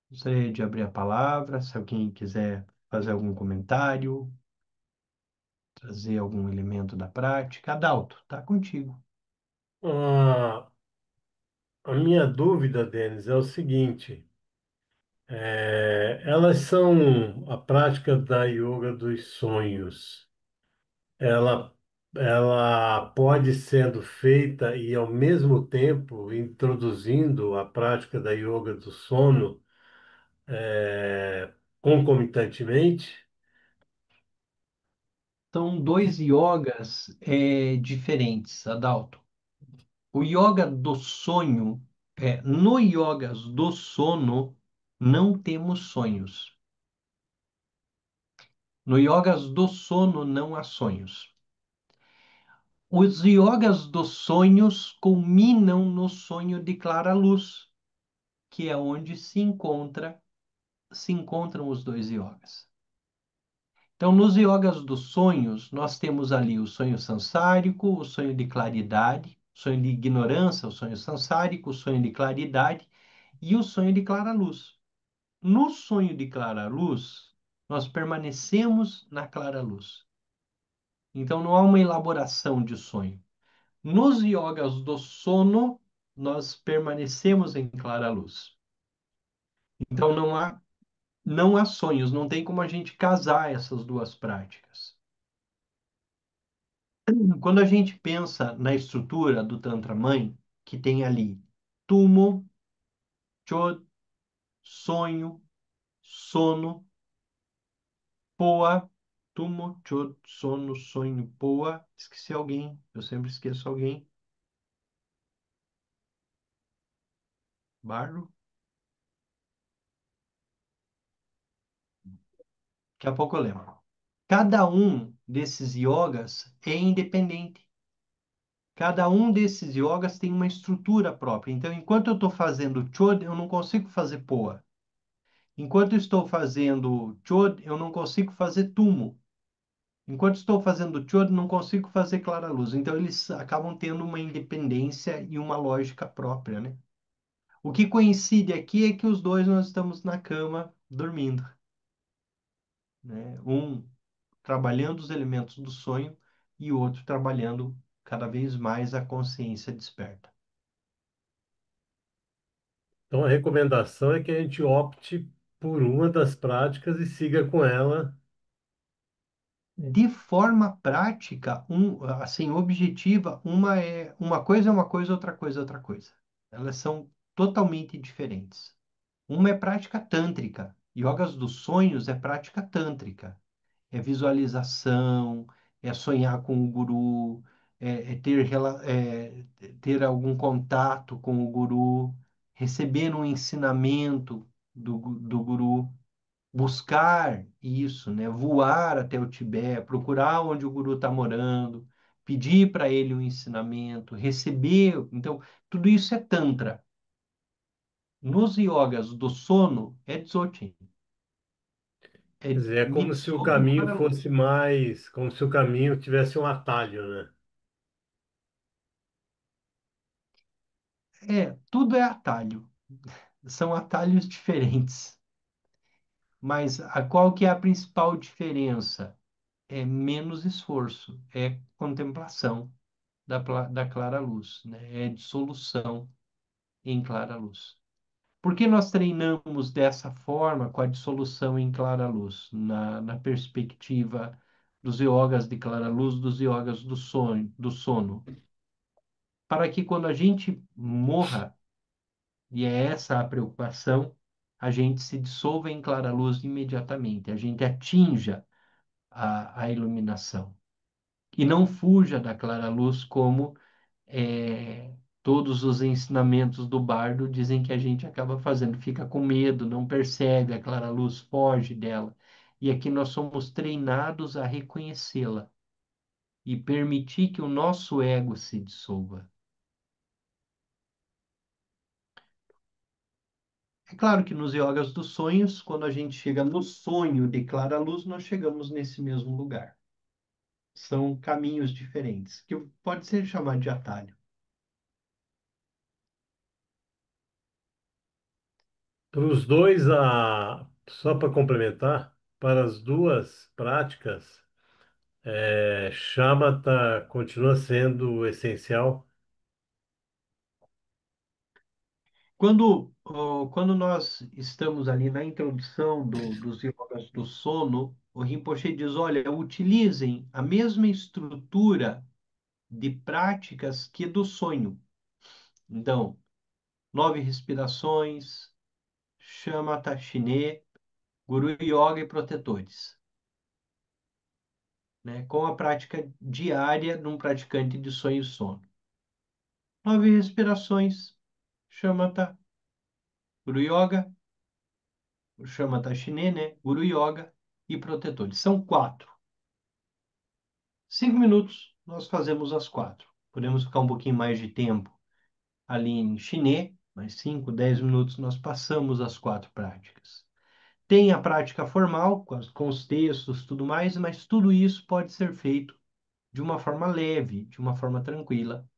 Gostaria de abrir a palavra, se alguém quiser fazer algum comentário, trazer algum elemento da prática. Adalto, tá contigo. Ah, a minha dúvida, Denis, é o seguinte: elas são a prática da yoga dos sonhos. Ela, ela pode sendo feita e ao mesmo tempo introduzindo a prática da yoga do sono, concomitantemente? São dois yogas diferentes, Adalto. O yoga do sonho, no yogas do sono, não temos sonhos. No yogas do sono, não há sonhos. Os yogas dos sonhos culminam no sonho de clara luz, que é onde se encontra se encontram os dois yogas. Então, nos yogas dos sonhos, nós temos ali o sonho sansárico, o sonho de claridade, o sonho de ignorância, o sonho sansárico, o sonho de claridade e o sonho de clara luz. No sonho de clara luz, nós permanecemos na clara luz. Então, não há uma elaboração de sonho. Nos yogas do sono, nós permanecemos em clara luz. Então, não há sonhos, não tem como a gente casar essas duas práticas. Quando a gente pensa na estrutura do Tantra Mãe, que tem ali tumo, chod, sonho, sono, poa, tumo, chod, sono, sonho, poa. Esqueci alguém, eu sempre esqueço alguém. Barro. Daqui a pouco eu lembro. Cada um desses yogas é independente. Cada um desses yogas tem uma estrutura própria. Então, enquanto eu estou fazendo chod, eu não consigo fazer poa. Enquanto eu estou fazendo chod, eu não consigo fazer tumo. Enquanto estou fazendo chod, não consigo fazer clara luz. Então, eles acabam tendo uma independência e uma lógica própria, né? O que coincide aqui é que os dois nós estamos na cama dormindo, né? Um trabalhando os elementos do sonho e o outro trabalhando cada vez mais a consciência desperta. Então, a recomendação é que a gente opte por uma das práticas e siga com ela. De forma prática, assim, objetiva, uma coisa, outra outra coisa. Elas são totalmente diferentes. Uma é prática tântrica. Yogas dos sonhos é prática tântrica. É visualização, é sonhar com o guru, ter algum contato com o guru, receber um ensinamento do guru, buscar isso, né? Voar até o Tibete, procurar onde o guru está morando, pedir para ele um ensinamento, receber. Então, tudo isso é Tantra. Nos yogas do sono, é Dzogchen. Quer É dizer, é como se o Mitsoto caminho para a fosse luz. mais, como se o caminho tivesse um atalho, né? Tudo é atalho. São atalhos diferentes. Mas qual que é a principal diferença? É menos esforço, é contemplação da clara luz, né? É dissolução em clara luz. Por que nós treinamos dessa forma, com a dissolução em clara luz, na perspectiva dos yogas de clara luz, dos yogas do sono? Para que quando a gente morra, e é essa a preocupação, a gente se dissolva em clara luz imediatamente, a gente atinja a iluminação. E não fuja da clara luz como todos os ensinamentos do bardo dizem que a gente acaba fazendo. Fica com medo, não percebe a clara luz, foge dela. E aqui nós somos treinados a reconhecê-la e permitir que o nosso ego se dissolva. É claro que nos yogas dos sonhos, quando a gente chega no sonho de clara luz, nós chegamos nesse mesmo lugar. São caminhos diferentes, que pode ser chamado de atalho. Para os dois, só para complementar, para as duas práticas, shamatha continua sendo essencial. Quando nós estamos ali na introdução dos yogas do sono, o Rinpoche diz, olha, utilizem a mesma estrutura de práticas que do sonho. Então, 9 respirações, Shamatha, Shiné, Guru Yoga e protetores, né? Com a prática diária de um praticante de sonho e sono. 9 respirações, Shamatha, Guru Yoga, Shamatha Shiné, né? Guru Yoga e protetores. São 4. 5 minutos, nós fazemos as 4. Podemos ficar um pouquinho mais de tempo ali em Shiné, mais 5, 10 minutos, nós passamos as 4 práticas. Tem a prática formal, com os textos, tudo mais, mas tudo isso pode ser feito de uma forma leve, de uma forma tranquila,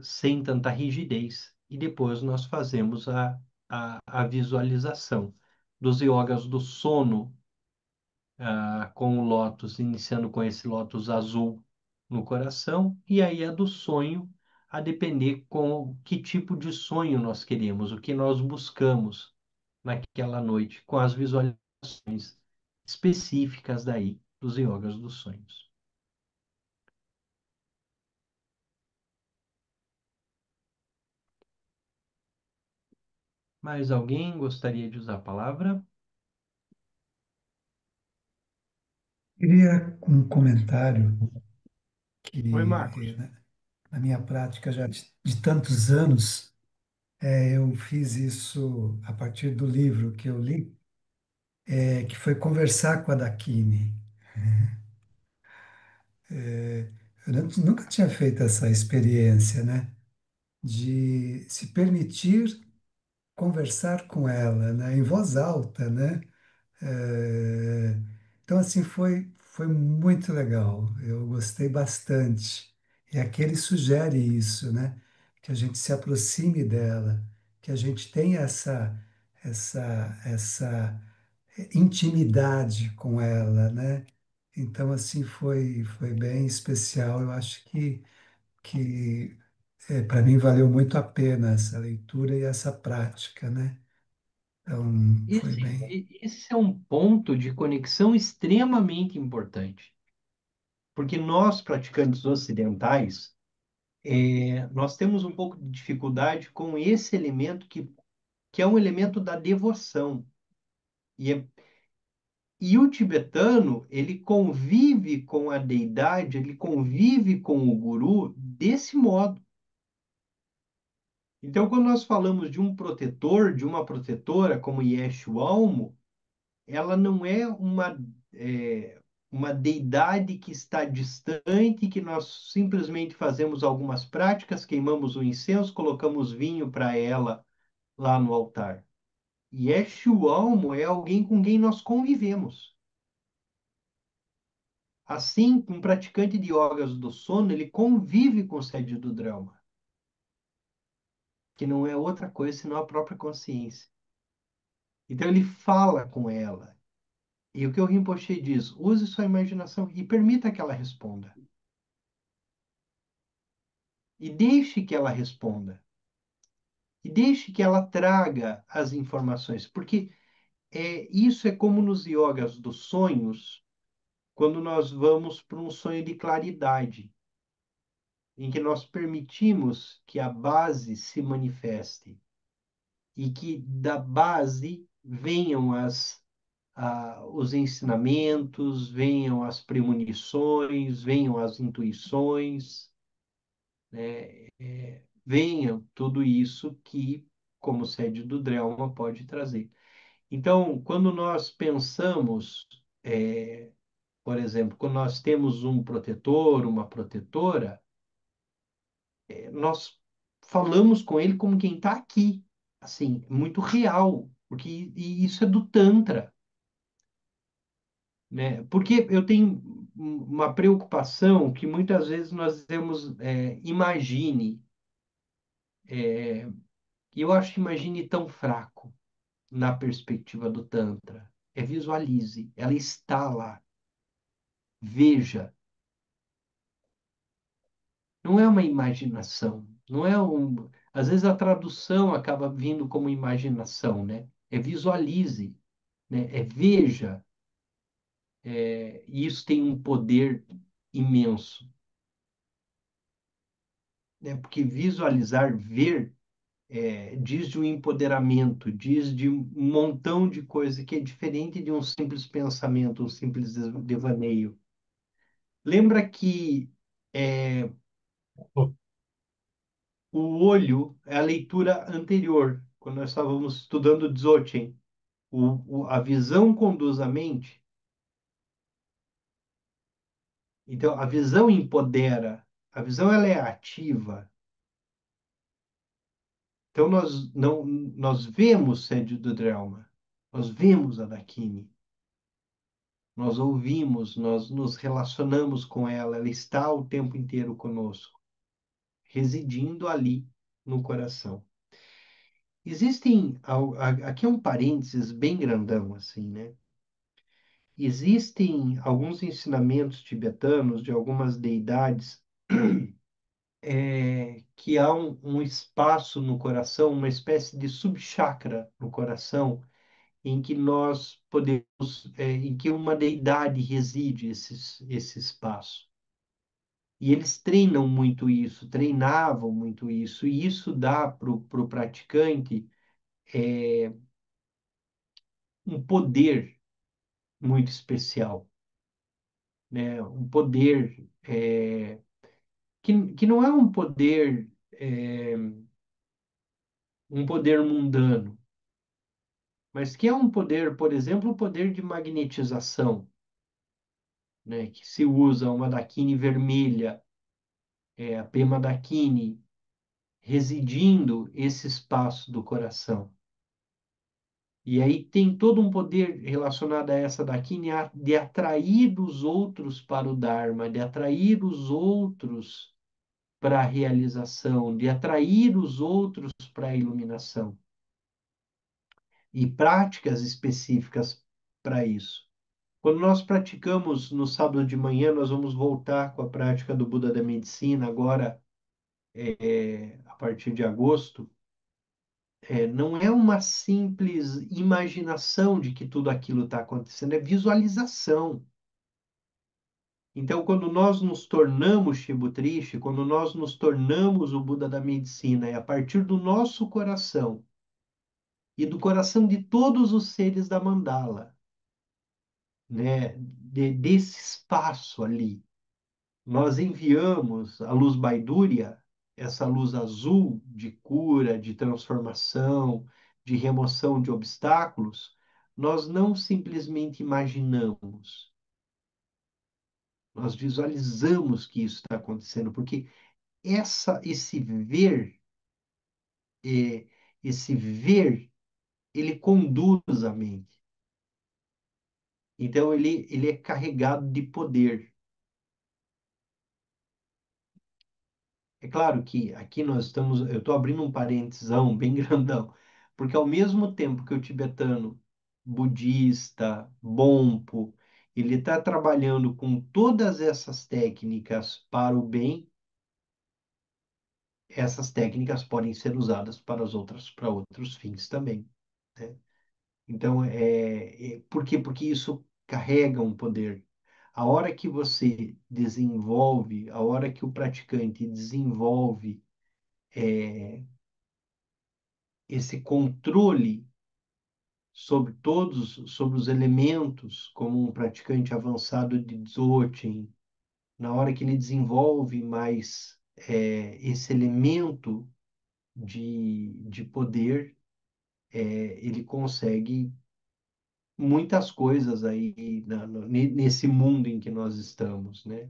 sem tanta rigidez. E depois nós fazemos a visualização dos yogas do sono, com o lótus, iniciando com esse lótus azul no coração, e aí a do sonho, a depender com que tipo de sonho nós queremos, o que nós buscamos naquela noite, com as visualizações específicas daí dos yogas dos sonhos. Mais alguém gostaria de usar a palavra? Queria um comentário Oi, que, Marcos. na minha prática já de tantos anos, eu fiz isso a partir do livro que eu li, que foi Conversar com a Dakini. Eu nunca tinha feito essa experiência, né? De se permitir conversar com ela, né? Em voz alta, né? É, então, assim, foi muito legal. Eu gostei bastante. E aqui ele sugere isso, né? Que a gente se aproxime dela, que a gente tenha essa intimidade com ela, né? Então, assim, foi bem especial. Eu acho que para mim valeu muito a pena essa leitura e essa prática, né? Então, foi bem. Esse é um ponto de conexão extremamente importante, porque nós, praticantes ocidentais, nós temos um pouco de dificuldade com esse elemento que é um elemento da devoção. E, e o tibetano, ele convive com a deidade, ele convive com o guru desse modo. Então, quando nós falamos de um protetor, de uma protetora, como Yeshualmo, ela não é, uma deidade que está distante, que nós simplesmente fazemos algumas práticas, queimamos o incenso, colocamos vinho para ela lá no altar. Yeshualmo é alguém com quem nós convivemos. Assim, um praticante de yogas do sono, ele convive com o sede do drama, que não é outra coisa senão a própria consciência. Então ele fala com ela. E o que o Rinpoche diz, use sua imaginação e permita que ela responda. E deixe que ela responda. E deixe que ela traga as informações. Porque isso é como nos yogas dos sonhos, quando nós vamos para um sonho de claridade, em que nós permitimos que a base se manifeste e que da base venham os ensinamentos, venham as premonições, venham as intuições, né? Venham tudo isso que, como sede do Drelma, pode trazer. Então, quando nós pensamos, por exemplo, quando nós temos um protetor, uma protetora, nós falamos com ele como quem está aqui, assim, muito real, porque e isso é do Tantra, né? Porque eu tenho uma preocupação que muitas vezes nós dizemos, imagine, e eu acho imagine tão fraco na perspectiva do Tantra. É visualize, ela está lá, veja. Não é uma imaginação, não é um. Às vezes a tradução acaba vindo como imaginação, né? É visualize, né? É veja. E isso tem um poder imenso, né? Porque visualizar, ver, diz de um empoderamento, diz de um montão de coisa que é diferente de um simples pensamento, um simples devaneio. Lembra que é, o olho é a leitura anterior, quando nós estávamos estudando Dzogchen. A visão conduz a mente, então a visão empodera, a visão ela é ativa. Então nós não nós vemos sede do Dharma, Nós vemos a Dakini, nós ouvimos, nós nos relacionamos com ela, ela está o tempo inteiro conosco, residindo ali no coração. Existem, aqui é um parênteses bem grandão, assim, né? Existem alguns ensinamentos tibetanos de algumas deidades que há um espaço no coração, uma espécie de subchakra no coração, em que nós podemos, em que uma deidade reside esse espaço. E eles treinam muito isso, treinavam muito isso, e isso dá para o praticante um poder muito especial, né? Um poder que não é um poder mundano, mas que é um poder, por exemplo, o poder de magnetização, né? Que se usa uma Dakini vermelha, a Pema Dakini, residindo esse espaço do coração. E aí tem todo um poder relacionado a essa Dakini de atrair os outros para o Dharma, de atrair os outros para a realização, de atrair os outros para a iluminação. E práticas específicas para isso. Quando nós praticamos no sábado de manhã, nós vamos voltar com a prática do Buda da Medicina agora, a partir de agosto. Não é uma simples imaginação de que tudo aquilo está acontecendo, é visualização. Então, quando nós nos tornamos Shibu Trishi, quando nós nos tornamos o Buda da Medicina, é a partir do nosso coração e do coração de todos os seres da mandala, né, desse espaço ali. Nós enviamos a luz Baidúria, essa luz azul de cura, de transformação, de remoção de obstáculos, nós não simplesmente imaginamos, nós visualizamos que isso está acontecendo, porque esse ver, eh, esse ver, ele conduz a mente. Então ele é carregado de poder. É claro que aqui eu estou abrindo um parêntesão bem grandão, porque ao mesmo tempo que o tibetano budista, Bonpo, ele está trabalhando com todas essas técnicas para o bem, essas técnicas podem ser usadas para outros fins também, né? Então, por quê? Porque isso carrega um poder. A hora que você desenvolve, a hora que o praticante desenvolve esse controle sobre os elementos, como um praticante avançado de Dzogchen, na hora que ele desenvolve mais esse elemento de poder, ele consegue muitas coisas aí nesse mundo em que nós estamos, né?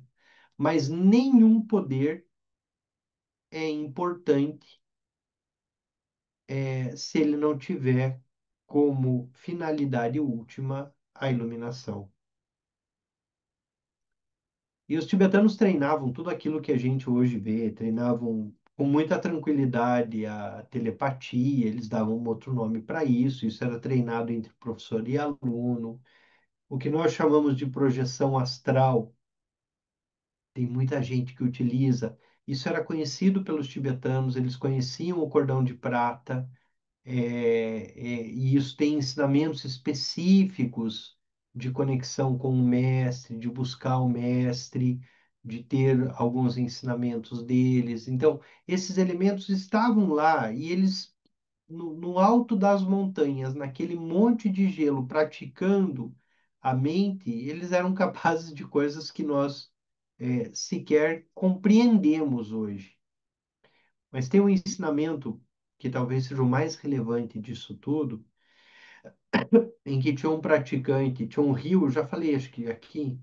Mas nenhum poder é importante se ele não tiver como finalidade última a iluminação. E os tibetanos treinavam tudo aquilo que a gente hoje vê, treinavam com muita tranquilidade a telepatia, eles davam um outro nome para isso, isso era treinado entre professor e aluno. O que nós chamamos de projeção astral, tem muita gente que utiliza. Isso era conhecido pelos tibetanos, eles conheciam o cordão de prata, e isso tem ensinamentos específicos de conexão com o mestre, de buscar o mestre, de ter alguns ensinamentos deles. Então, esses elementos estavam lá e eles, no alto das montanhas, naquele monte de gelo, praticando a mente, eles eram capazes de coisas que nós sequer compreendemos hoje. Mas tem um ensinamento que talvez seja o mais relevante disso tudo, em que tinha um praticante, tinha um rio, eu já falei, acho que aqui,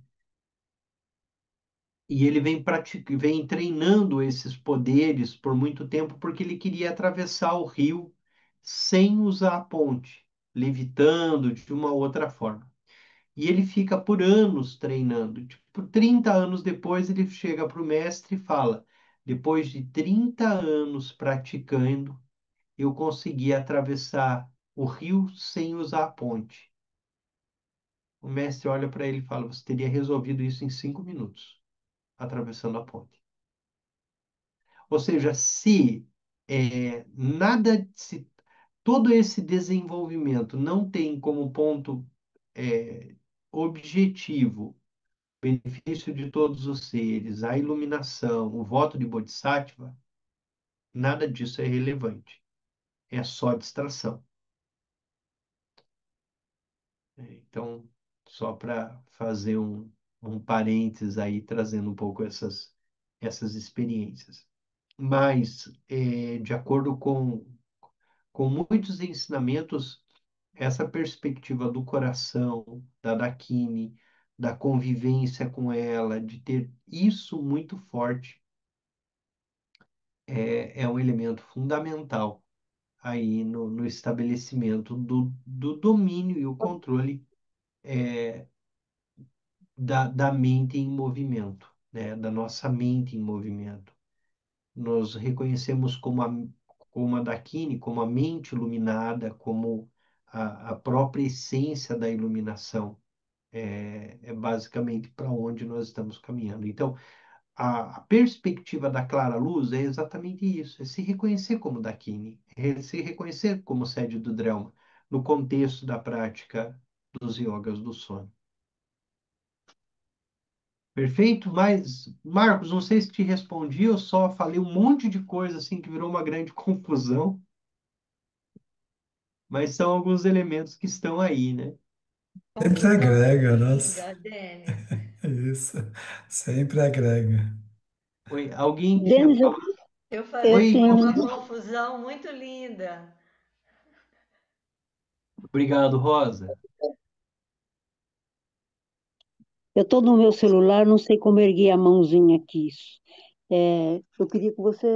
e ele vem treinando esses poderes por muito tempo, porque ele queria atravessar o rio sem usar a ponte. levitando de uma outra forma. E ele fica por anos treinando. Tipo, 30 anos depois, ele chega para o mestre e fala: depois de 30 anos praticando, eu consegui atravessar o rio sem usar a ponte. O mestre olha para ele e fala: você teria resolvido isso em 5 minutos, atravessando a ponte. Ou seja, se nada, se todo esse desenvolvimento não tem como ponto objetivo benefício de todos os seres, a iluminação, o voto de Bodhisattva, nada disso é relevante. É só distração. Então, só para fazer um parênteses aí, trazendo um pouco essas experiências. Mas, de acordo com muitos ensinamentos, essa perspectiva do coração, da Dakini, da convivência com ela, de ter isso muito forte, é um elemento fundamental aí no estabelecimento do domínio e o controle da mente em movimento, né? Da nossa mente em movimento. Nós reconhecemos como a Dakini, como a mente iluminada, como a própria essência da iluminação. É basicamente para onde nós estamos caminhando. Então, a perspectiva da clara luz é exatamente isso, é se reconhecer como Dakini, é se reconhecer como sede do Dharma, no contexto da prática dos yogas do sono. Perfeito? Mas, Marcos, não sei se te respondi, eu só falei um monte de coisa assim que virou uma grande confusão, mas são alguns elementos que estão aí, né? Sempre Confusão agrega, nossa. bem-vinda, Denis. Isso, sempre agrega. Oi, alguém tinha Denis, falado? Eu eu falei Oi, que foi tenho, uma confusão muito linda. obrigado, Rosa. eu estou no meu celular, não sei como erguer a mãozinha aqui. Eu queria que você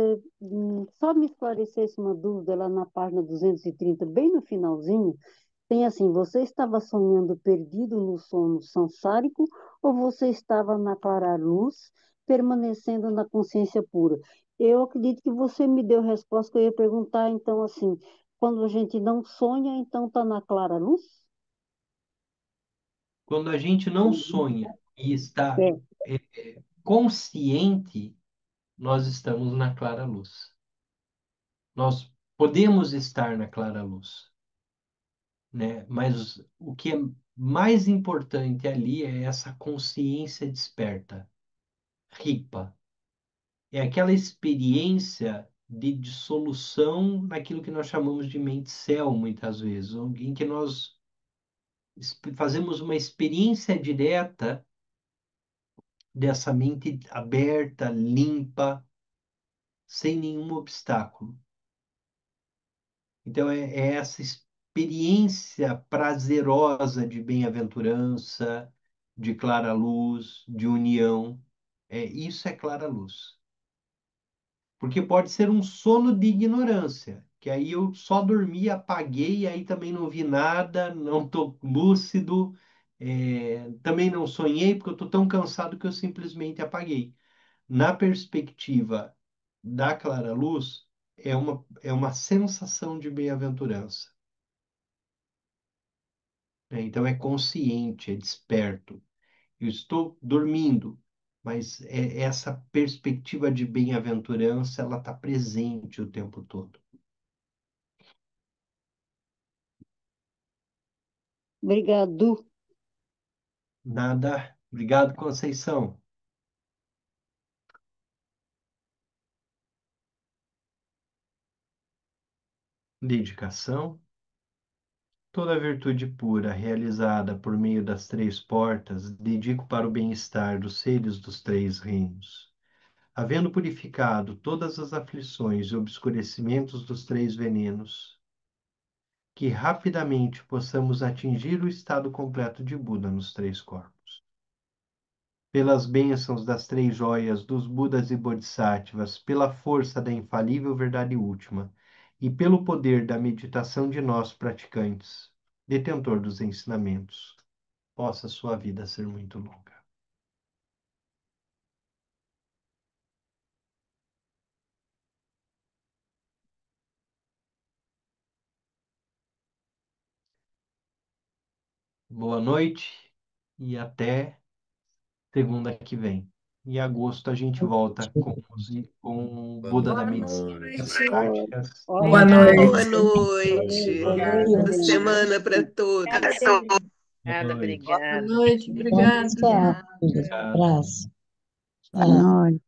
só me esclarecesse uma dúvida lá na página 230, bem no finalzinho. Tem assim, você estava sonhando perdido no sono sansárico ou você estava na clara luz, permanecendo na consciência pura? Eu acredito que você me deu a resposta que eu ia perguntar, então assim, quando a gente não sonha, então está na clara luz? Quando a gente não sonha e está É. consciente, nós estamos na clara luz. Nós podemos estar na clara luz, né? Mas o que é mais importante ali é essa consciência desperta, ripa. É aquela experiência de dissolução naquilo que nós chamamos de mente-céu, muitas vezes, em que nós fazemos uma experiência direta dessa mente aberta, limpa, sem nenhum obstáculo. Então, é essa experiência prazerosa de bem-aventurança, de clara luz, de união. Isso é clara luz. Porque pode ser um sono de ignorância, que aí eu só dormi, apaguei, aí também não vi nada, não estou lúcido, também não sonhei, porque eu estou tão cansado que eu simplesmente apaguei. Na perspectiva da clara luz, é uma sensação de bem-aventurança, né? Então é consciente, é desperto. Eu estou dormindo, mas essa perspectiva de bem-aventurança, ela está presente o tempo todo. Obrigado. Nada. Obrigado, Conceição. Dedicação. Toda virtude pura realizada por meio das três portas, dedico para o bem-estar dos seres dos três reinos. Havendo purificado todas as aflições e obscurecimentos dos três venenos, que rapidamente possamos atingir o estado completo de Buda nos três corpos. Pelas bênçãos das três joias dos Budas e Bodhisattvas, pela força da infalível verdade última, e pelo poder da meditação de nós praticantes, detentor dos ensinamentos, possa sua vida ser muito longa. Boa noite e até segunda que vem. Em agosto a gente volta com o Buda da Boa Medicina. noite. Práticas. Boa Obrigada. noite. Boa noite. Boa Obrigada, noite, Boa gente. semana para Obrigada, todos. Denise. Boa Obrigada, noite. Boa obrigada. noite. Bom Obrigada. dia. Tchau. Obrigado. Abraço. Boa noite.